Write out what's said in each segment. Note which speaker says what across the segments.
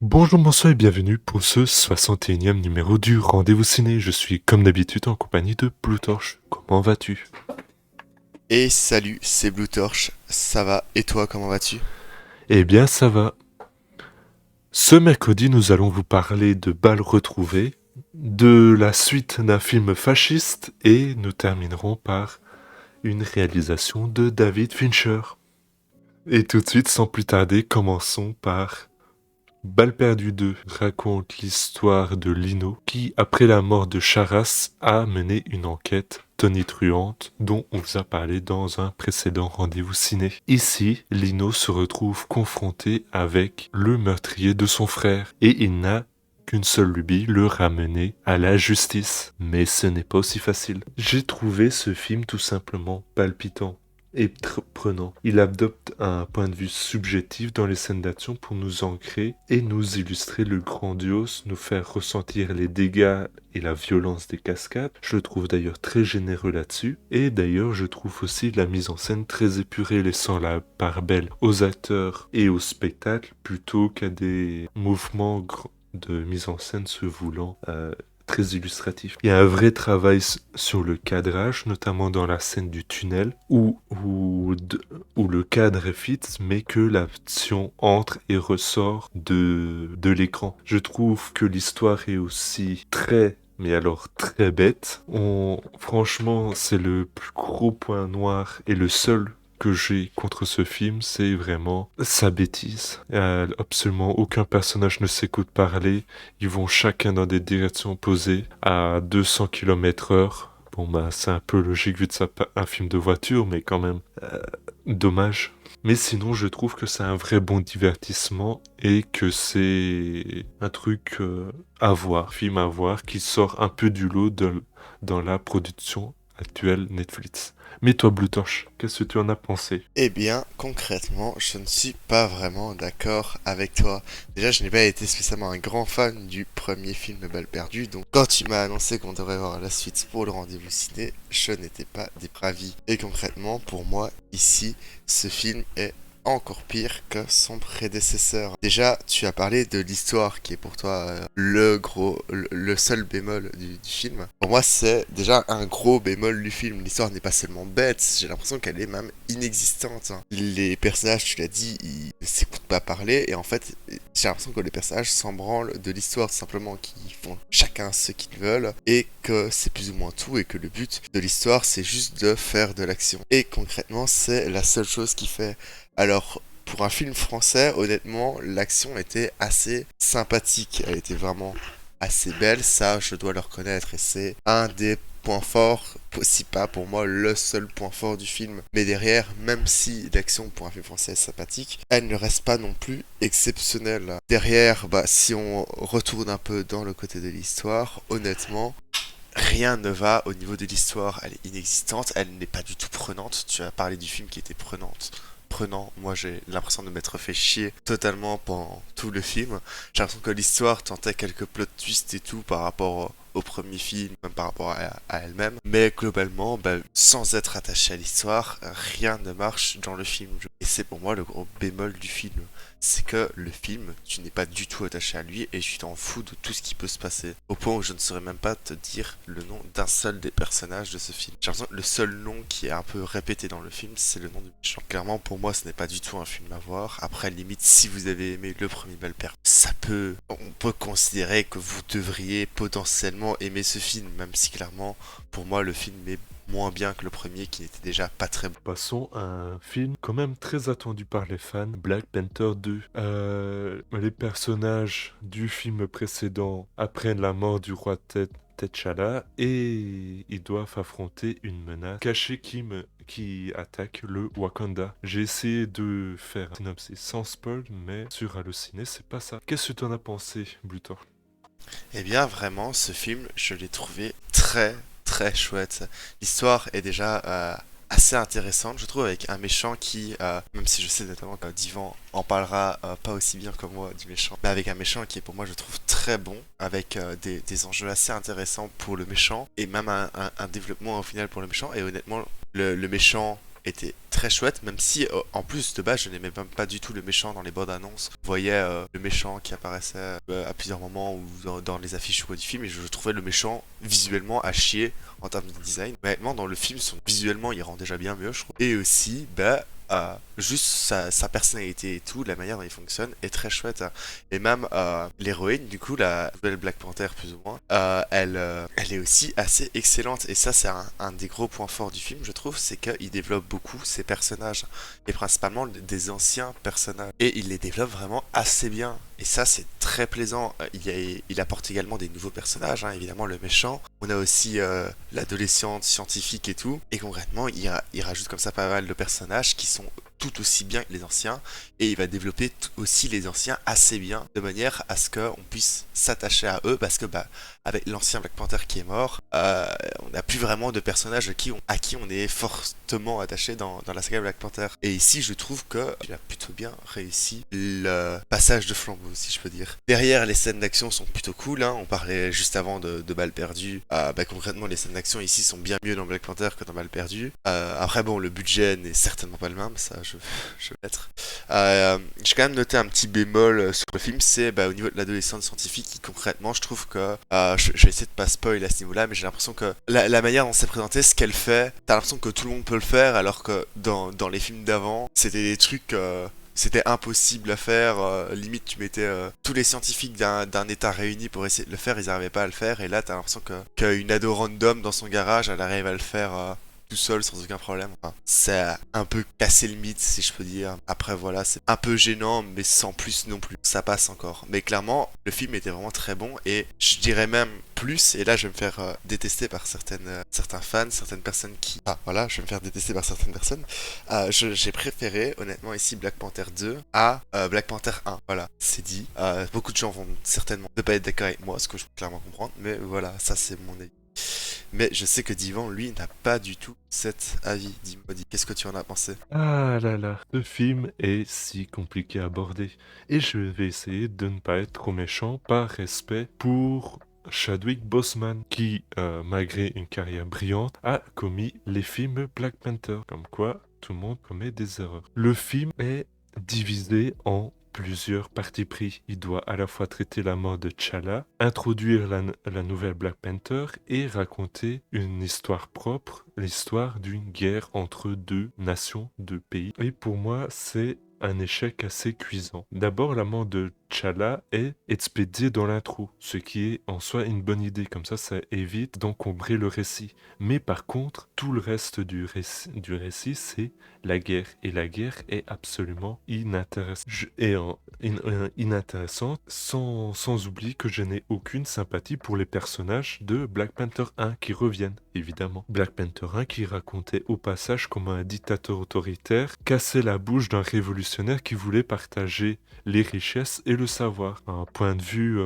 Speaker 1: Bonjour, bonsoir et bienvenue pour ce 61e numéro du Rendez-vous Ciné. Je suis comme d'habitude en compagnie de Blue Torch. Comment vas-tu?
Speaker 2: Et salut, c'est Blue Torch, ça va, et toi comment vas-tu?
Speaker 1: Eh bien, ça va. Ce mercredi, nous allons vous parler de Balles retrouvées, de la suite d'un film fasciste et nous terminerons par une réalisation de David Fincher. Et tout de suite, sans plus tarder, commençons par Balle perdue 2 raconte l'histoire de Lino qui, après la mort de Charas, a mené une enquête tonitruante dont on vous a parlé dans un précédent rendez-vous ciné. Ici, Lino se retrouve confronté avec le meurtrier de son frère et il n'a qu'une seule lubie, le ramener à la justice. Mais ce n'est pas aussi facile. J'ai trouvé ce film tout simplement palpitant et prenant. Il adopte un point de vue subjectif dans les scènes d'action pour nous ancrer et nous illustrer le grandiose, nous faire ressentir les dégâts et la violence des cascades. Je le trouve d'ailleurs très généreux là-dessus. Et d'ailleurs, je trouve aussi la mise en scène très épurée, laissant la part belle aux acteurs et au spectacle plutôt qu'à des mouvements de mise en scène se voulant très illustratif. Il y a un vrai travail sur le cadrage, notamment dans la scène du tunnel, où le cadre est fixe, mais que l'action entre et ressort de l'écran. Je trouve que l'histoire est aussi très mais alors très bête. Franchement, c'est le plus gros point noir et le seul que j'ai contre ce film, c'est vraiment sa bêtise. Absolument aucun personnage ne s'écoute parler. Ils vont chacun dans des directions opposées à 200 km/h. Bon bah c'est un peu logique vu que c'est un film de voiture, mais quand même dommage. Mais sinon je trouve que c'est un vrai bon divertissement et que c'est un truc à voir, film à voir, qui sort un peu du lot dans la production actuelle Netflix. Mais toi Blue Torch, qu'est-ce que tu en as pensé?
Speaker 2: Eh bien, concrètement, je ne suis pas vraiment d'accord avec toi. Déjà, je n'ai pas été spécialement un grand fan du premier film Balle perdue, donc quand tu m'as annoncé qu'on devrait voir la suite pour le rendez-vous ciné, je n'étais pas des ravis. Et concrètement, pour moi, ici, ce film est encore pire que son prédécesseur. Déjà, tu as parlé de l'histoire qui est pour toi le seul bémol du film. Pour moi, c'est déjà un gros bémol du film. L'histoire n'est pas seulement bête, j'ai l'impression qu'elle est même inexistante, hein. Les personnages, tu l'as dit, ils ne s'écoutent pas parler et en fait, j'ai l'impression que les personnages s'en branlent de l'histoire, tout simplement, qu'ils font chacun ce qu'ils veulent et que c'est plus ou moins tout et que le but de l'histoire, c'est juste de faire de l'action. Et concrètement, c'est la seule chose qui fait. Alors, pour un film français, honnêtement, l'action était assez sympathique. Elle était vraiment assez belle, ça je dois le reconnaître. Et c'est un des points forts, si pas pour moi le seul point fort du film. Mais derrière, même si l'action pour un film français est sympathique, elle ne reste pas non plus exceptionnelle. Derrière, bah, si on retourne un peu dans le côté de l'histoire, honnêtement, rien ne va au niveau de l'histoire. Elle est inexistante, elle n'est pas du tout prenante. Tu as parlé du film qui était prenant. Moi, j'ai l'impression de m'être fait chier totalement pendant tout le film. J'ai l'impression que l'histoire tentait quelques plot twists et tout par rapport au premier film, même par rapport à elle-même. Mais globalement, bah, sans être attaché à l'histoire, rien ne marche dans le film. Et c'est pour moi le gros bémol du film. C'est que le film, tu n'es pas du tout attaché à lui et tu t'en fous de tout ce qui peut se passer. Au point où je ne saurais même pas te dire le nom d'un seul des personnages de ce film. J'ai l'impression que le seul nom qui est un peu répété dans le film, c'est le nom du méchant. Clairement, pour moi, ce n'est pas du tout un film à voir. Après, limite, si vous avez aimé le premier Balle perdue, on peut considérer que vous devriez potentiellement aimer ce film, même si clairement, pour moi, le film est moins bien que le premier qui n'était déjà pas très bon.
Speaker 1: Passons à un film quand même très attendu par les fans, Black Panther 2. Les personnages du film précédent apprennent la mort du roi T'Challa et ils doivent affronter une menace cachée qui attaque le Wakanda. J'ai essayé de faire un synopsis sans spoil, mais sur Allociné, c'est pas ça. Qu'est-ce que tu en as pensé, Blutor?
Speaker 2: Eh bien, vraiment, ce film, je l'ai trouvé très, très chouette. L'histoire est déjà assez intéressante, je trouve, avec un méchant qui, même si je sais notamment que Divan en parlera pas aussi bien que moi du méchant, mais avec un méchant qui est pour moi, je trouve, très bon, avec des enjeux assez intéressants pour le méchant, et même un développement au final pour le méchant, et honnêtement, le méchant était très chouette, même si en plus de base je n'aimais même pas du tout le méchant dans les bandes annonces. On voyait le méchant qui apparaissait à plusieurs moments ou dans les affiches ou quoi du film, et je trouvais le méchant visuellement à chier en termes de design. Mais honnêtement, dans le film, visuellement il rend déjà bien mieux, je trouve. Et aussi, juste sa personnalité et tout, la manière dont il fonctionne est très chouette, hein. Et même l'héroïne, du coup, la nouvelle Black Panther plus ou moins, elle est aussi assez excellente. Et ça, c'est un des gros points forts du film, je trouve, c'est qu'il développe beaucoup ses personnages, et principalement des anciens personnages. Et il les développe vraiment assez bien. Et ça, c'est très plaisant. Il apporte également des nouveaux personnages, hein, évidemment le méchant. On a aussi l'adolescente scientifique et tout. Et concrètement, il rajoute comme ça pas mal de personnages qui sont tout aussi bien que les anciens, et il va développer aussi les anciens assez bien, de manière à ce qu'on puisse s'attacher à eux, parce que avec l'ancien Black Panther qui est mort, on n'a plus vraiment de personnages à qui on est fortement attaché dans la saga Black Panther. Et ici, je trouve que il a plutôt bien réussi le passage de flambeau, si je peux dire. Derrière, les scènes d'action sont plutôt cool, hein. On parlait juste avant de Balles perdues. Concrètement, les scènes d'action ici sont bien mieux dans Black Panther que dans Balles perdues. Après, bon, le budget n'est certainement pas le même, ça je vais mettre. J'ai quand même noté un petit bémol sur le film, c'est au niveau de l'adolescente scientifique, qui concrètement, je trouve que je vais essayer de pas spoil à ce niveau-là, mais j'ai l'impression que la manière dont c'est présenté, ce qu'elle fait, t'as l'impression que tout le monde peut le faire, alors que dans les films d'avant, c'était des trucs c'était impossible à faire, limite tu mettais tous les scientifiques d'un état réuni pour essayer de le faire, ils n'arrivaient pas à le faire, et là t'as l'impression qu'une ado random dans son garage, elle arrive à le faire tout seul sans aucun problème. Enfin, ça a un peu cassé le mythe, si je peux dire. Après voilà, c'est un peu gênant, mais sans plus non plus. Ça passe encore. Mais clairement, le film était vraiment très bon, et je dirais même plus, et là je vais me faire détester par certains fans, certaines personnes qui... Ah voilà, je vais me faire détester par certaines personnes. J'ai préféré honnêtement ici Black Panther 2 à Black Panther 1. Voilà, c'est dit. Beaucoup de gens vont certainement ne pas être d'accord avec moi, ce que je peux clairement comprendre, mais voilà, ça c'est mon avis. Mais je sais que Divan, lui, n'a pas du tout cet avis. Dis-moi, qu'est-ce que tu en as pensé?
Speaker 1: Ah là là, ce film est si compliqué à aborder. Et je vais essayer de ne pas être trop méchant par respect pour Chadwick Boseman, qui, malgré une carrière brillante, a commis les films Black Panther. Comme quoi, tout le monde commet des erreurs. Le film est divisé en plusieurs parties pris. Il doit à la fois traiter la mort de T'Challa, introduire la nouvelle Black Panther et raconter une histoire propre, l'histoire d'une guerre entre deux nations, deux pays. Et pour moi, c'est un échec assez cuisant. D'abord, la mort de T'Challa est expédiée dans l'intro, ce qui est en soi une bonne idée, comme ça évite d'encombrer le récit. Mais par contre, tout le reste du récit, c'est la guerre. Et la guerre est absolument inintéressante, sans oublier que je n'ai aucune sympathie pour les personnages de Black Panther 1 qui reviennent, évidemment. Black Panther 1 qui racontait au passage comment un dictateur autoritaire cassait la bouche d'un révolutionnaire qui voulait partager les richesses et le savoir. Un point de vue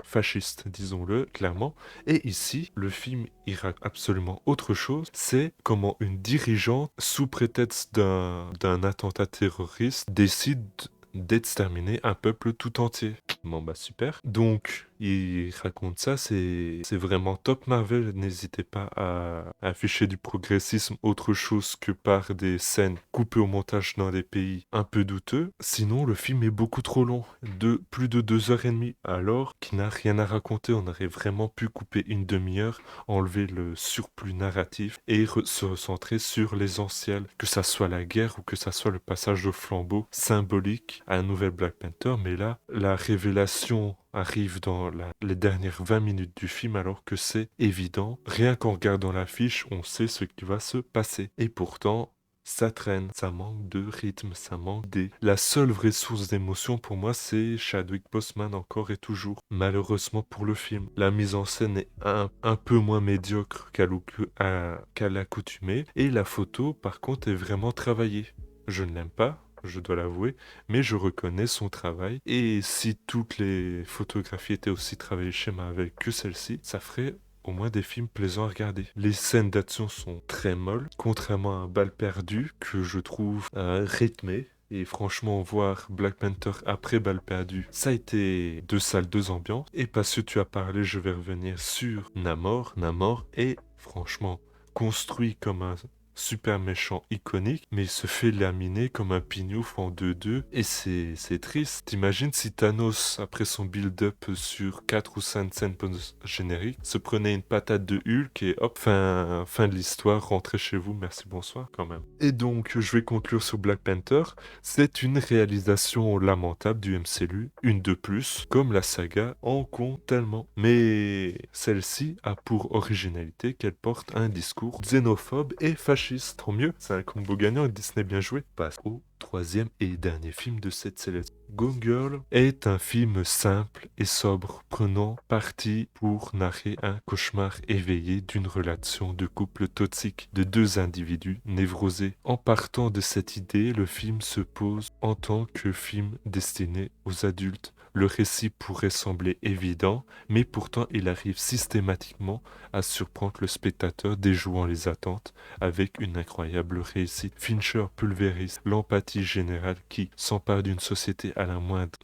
Speaker 1: fasciste, disons-le clairement. Et ici, le film ira absolument autre chose. C'est comment une dirigeante, sous prétexte d'un attentat terroriste, décide d'exterminer un peuple tout entier. Bon bah super. Donc, il raconte ça, c'est vraiment top Marvel. N'hésitez pas à afficher du progressisme autre chose que par des scènes coupées au montage dans des pays un peu douteux. Sinon, le film est beaucoup trop long, de plus de 2 heures et demie, alors qu'il n'a rien à raconter. On aurait vraiment pu couper une demi-heure, enlever le surplus narratif et se recentrer sur l'essentiel, que ça soit la guerre ou que ça soit le passage au flambeau symbolique à un nouvel Black Panther. Mais là, la révélation arrive dans les dernières 20 minutes du film, alors que c'est évident. Rien qu'en regardant l'affiche, on sait ce qui va se passer. Et pourtant, ça traîne, ça manque de rythme, ça manque des... La seule vraie source d'émotion pour moi, c'est Chadwick Boseman encore et toujours. Malheureusement pour le film, la mise en scène est un peu moins médiocre qu'à l'accoutumée, et la photo, par contre, est vraiment travaillée. Je ne l'aime pas, je dois l'avouer, mais je reconnais son travail. Et si toutes les photographies étaient aussi travaillées schéma avec que celle-ci, ça ferait au moins des films plaisants à regarder. Les scènes d'action sont très molles, contrairement à Balles perdues, que je trouve rythmées. Et franchement, voir Black Panther après Balles perdues, ça a été deux salles, deux ambiances. Et parce que tu as parlé, je vais revenir sur Namor. Namor est franchement construit comme un super méchant iconique, mais il se fait laminer comme un pignouf en 2-2, et c'est triste. T'imagines si Thanos, après son build-up sur 4 ou 5 scènes post-génériques, se prenait une patate de Hulk et hop, fin de l'histoire, rentrez chez vous, merci, bonsoir quand même. Et donc, je vais conclure sur Black Panther. C'est une réalisation lamentable du MCU, une de plus, comme la saga en compte tellement. Mais celle-ci a pour originalité qu'elle porte un discours xénophobe et fasciste. Tant mieux, c'est un combo gagnant et Disney bien joué. Passe au troisième et dernier film de cette sélection. Gone Girl est un film simple et sobre, prenant parti pour narrer un cauchemar éveillé d'une relation de couple toxique de deux individus névrosés. En partant de cette idée, le film se pose en tant que film destiné aux adultes. Le récit pourrait sembler évident, mais pourtant il arrive systématiquement à surprendre le spectateur déjouant les attentes avec une incroyable réussite. Fincher pulvérise l'empathie générale qui s'empare d'une société à la moindre,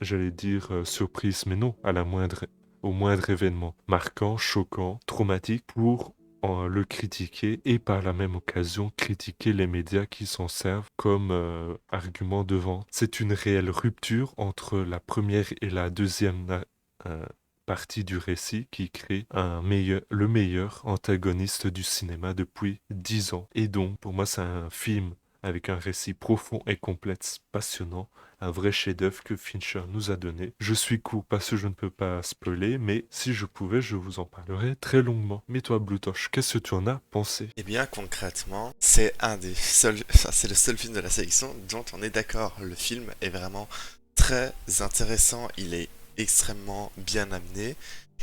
Speaker 1: j'allais dire surprise, mais non, au moindre événement marquant, choquant, traumatique pour le critiquer et par la même occasion critiquer les médias qui s'en servent comme argument de vente. C'est une réelle rupture entre la première et la deuxième euh, partie du récit qui crée le meilleur antagoniste du cinéma depuis 10 ans. Et donc, pour moi, c'est un film avec un récit profond et complexe, passionnant, un vrai chef-d'œuvre que Fincher nous a donné. Je suis court parce que je ne peux pas spoiler, mais si je pouvais, je vous en parlerais très longuement. Mais toi, Bluetosh, qu'est-ce que tu en as pensé?
Speaker 2: Eh bien, concrètement, c'est enfin, c'est le seul film de la sélection dont on est d'accord. Le film est vraiment très intéressant, il est extrêmement bien amené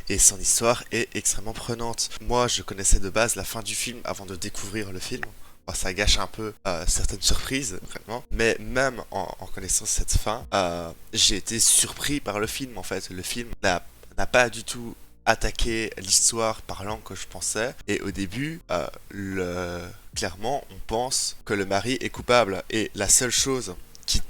Speaker 2: et son histoire est extrêmement prenante. Moi, je connaissais de base la fin du film avant de découvrir le film. Bon, ça gâche un peu certaines surprises, vraiment. Mais même en connaissant cette fin, j'ai été surpris par le film, en fait. Le film n'a pas du tout attaqué l'histoire par l'angle que je pensais. Et au début, clairement, on pense que le mari est coupable. Et la seule chose qui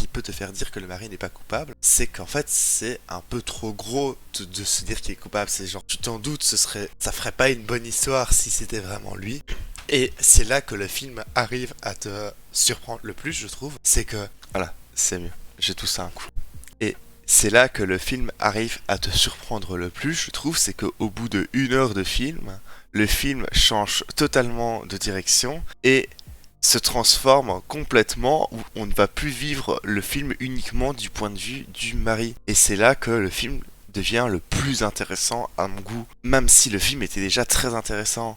Speaker 2: peut te faire dire que le mari n'est pas coupable, c'est qu'en fait c'est un peu trop gros de se dire qu'il est coupable. C'est genre, tu t'en doutes, ça ferait pas une bonne histoire si c'était vraiment lui. Et c'est là que le film arrive à te surprendre le plus, je trouve. C'est que, voilà, c'est mieux. J'ai tout ça un coup. Et c'est là que le film arrive à te surprendre le plus, je trouve, c'est qu'au bout de 1 heure de film, le film change totalement de direction et se transforme complètement où on ne va plus vivre le film uniquement du point de vue du mari. Et c'est là que le film devient le plus intéressant à mon goût. Même si le film était déjà très intéressant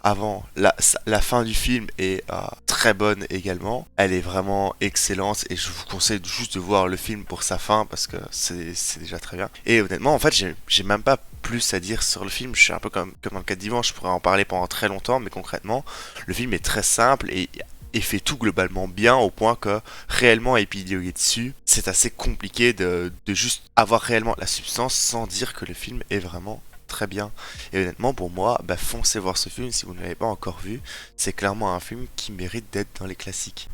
Speaker 2: avant, la fin du film est très bonne également. Elle est vraiment excellente et je vous conseille juste de voir le film pour sa fin parce que c'est déjà très bien. Et honnêtement, en fait, j'ai même pas plus à dire sur le film. Je suis un peu comme un cas de dimanche, je pourrais en parler pendant très longtemps, mais concrètement, le film est très simple et fait tout globalement bien au point que réellement épiloguer dessus, c'est assez compliqué de juste avoir réellement la substance sans dire que le film est vraiment très bien. Et honnêtement, pour moi, foncez voir ce film si vous ne l'avez pas encore vu. C'est clairement un film qui mérite d'être dans les classiques.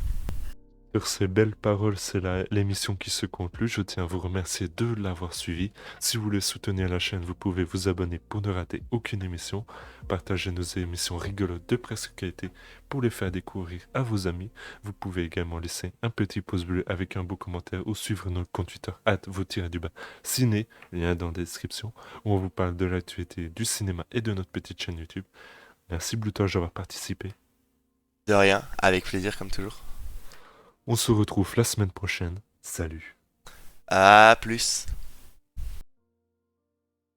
Speaker 1: Sur ces belles paroles, c'est l'émission qui se conclut. Je tiens à vous remercier de l'avoir suivi. Si vous voulez soutenir la chaîne, vous pouvez vous abonner pour ne rater aucune émission. Partagez nos émissions rigolotes de presque qualité pour les faire découvrir à vos amis. Vous pouvez également laisser un petit pouce bleu avec un beau commentaire ou suivre notre compte Twitter @vous-du-bas ciné, lien dans la description, où on vous parle de l'actualité du cinéma et de notre petite chaîne YouTube. Merci Bluetosh d'avoir participé.
Speaker 2: De rien, avec plaisir comme toujours.
Speaker 1: On se retrouve la semaine prochaine. Salut.
Speaker 2: À plus.